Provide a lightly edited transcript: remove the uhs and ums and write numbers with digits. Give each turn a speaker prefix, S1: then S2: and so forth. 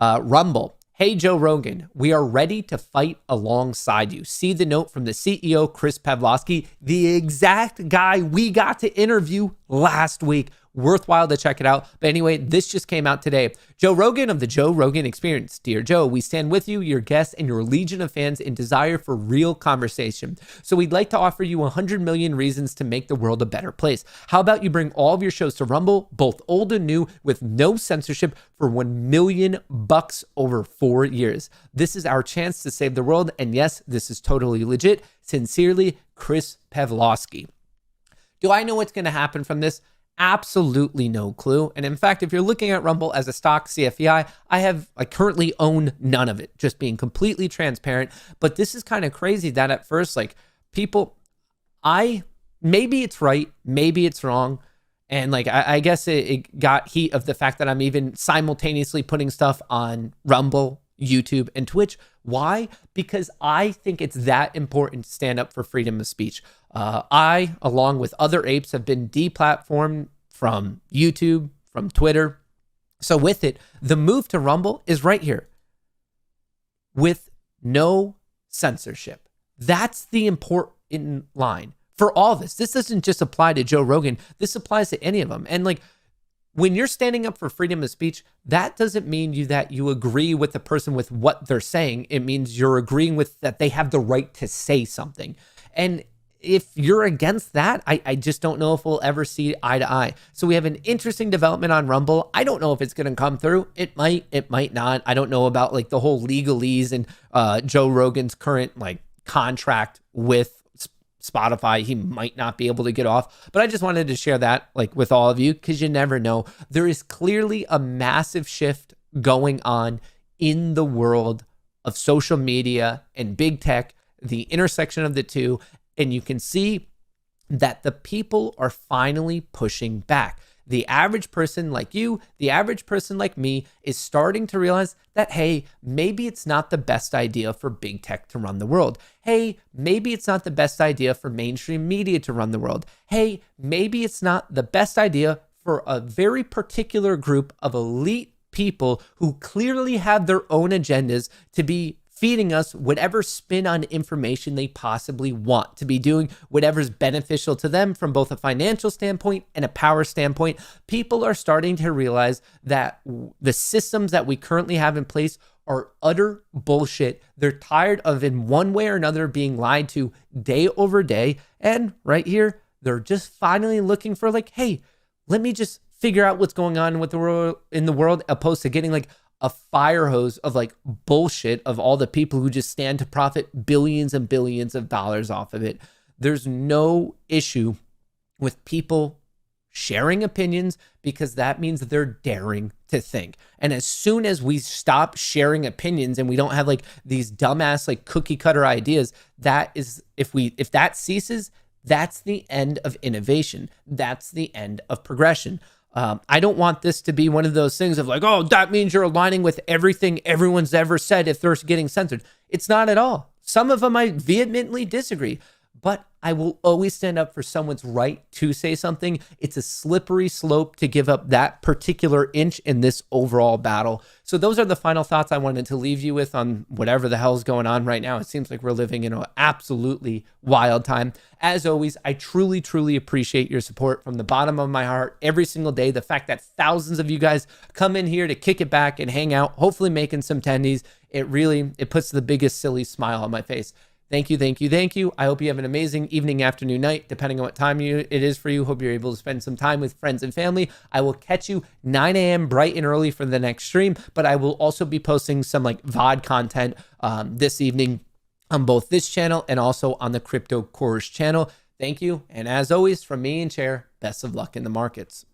S1: Rumble. Hey, Joe Rogan, we are ready to fight alongside you. See the note from the CEO, Chris Pavlovski, the exact guy we got to interview last week. Worthwhile to check it out. But anyway, this just came out today. Joe Rogan of the Joe Rogan Experience. Dear Joe, we stand with you, your guests, and your legion of fans in desire for real conversation. So we'd like to offer you 100 million reasons to make the world a better place. How about you bring all of your shows to Rumble, both old and new, with no censorship for $1 million over 4 years. This is our chance to save the world. And yes, this is totally legit. Sincerely, Chris Pavlovski. Do I know what's going to happen from this? Absolutely no clue. And in fact, if you're looking at Rumble as a stock CFEI, I currently own none of it, just being completely transparent. But this is kind of crazy that at first, like, people, maybe it's right, maybe it's wrong. And like, I guess it got heat of the fact that I'm even simultaneously putting stuff on Rumble, YouTube, and Twitch. Why? Because I think it's that important to stand up for freedom of speech. I, along with other apes, have been deplatformed from YouTube, from Twitter. So with it, the move to Rumble is right here with no censorship. That's the important line for all this. This doesn't just apply to Joe Rogan. This applies to any of them. And like, when you're standing up for freedom of speech, that doesn't mean that you agree with the person with what they're saying. It means you're agreeing with that they have the right to say something. And if you're against that, I just don't know if we'll ever see eye to eye. So we have an interesting development on Rumble. I don't know if it's going to come through. It might not. I don't know about like the whole legalese and Joe Rogan's current like contract with Spotify. He might not be able to get off, but I just wanted to share that like with all of you, because you never know. There is clearly a massive shift going on in the world of social media and big tech, the intersection of the two. And you can see that the people are finally pushing back. The average person like you, the average person like me is starting to realize that, hey, maybe it's not the best idea for big tech to run the world. Hey, maybe it's not the best idea for mainstream media to run the world. Hey, maybe it's not the best idea for a very particular group of elite people who clearly have their own agendas to be feeding us whatever spin on information they possibly want, to be doing whatever's beneficial to them from both a financial standpoint and a power standpoint. People are starting to realize that the systems that we currently have in place are utter bullshit. They're tired of, in one way or another, being lied to day over day. And right here, they're just finally looking for like, hey, let me just figure out what's going on with the world in the world, opposed to getting like a fire hose of like bullshit of all the people who just stand to profit billions and billions of dollars off of it. There's no issue with people sharing opinions, because that means that they're daring to think. And as soon as we stop sharing opinions and we don't have like these dumbass like cookie cutter ideas, that is, if that ceases, that's the end of innovation. That's the end of progression. I don't want this to be one of those things of like, oh, that means you're aligning with everything everyone's ever said if they're getting censored. It's not at all. Some of them I vehemently disagree, but I will always stand up for someone's right to say something. It's a slippery slope to give up that particular inch in this overall battle. So those are the final thoughts I wanted to leave you with on whatever the hell's going on right now. It seems like we're living in an absolutely wild time. As always, I truly, truly appreciate your support from the bottom of my heart every single day. The fact that thousands of you guys come in here to kick it back and hang out, hopefully making some tendies, it puts the biggest silly smile on my face. Thank you, thank you, thank you. I hope you have an amazing evening, afternoon, night, depending on what time it is for you. Hope you're able to spend some time with friends and family. I will catch you 9 a.m. bright and early for the next stream, but I will also be posting some like VOD content this evening on both this channel and also on the Crypto Kohrs channel. Thank you. And as always, from me and Chair, best of luck in the markets.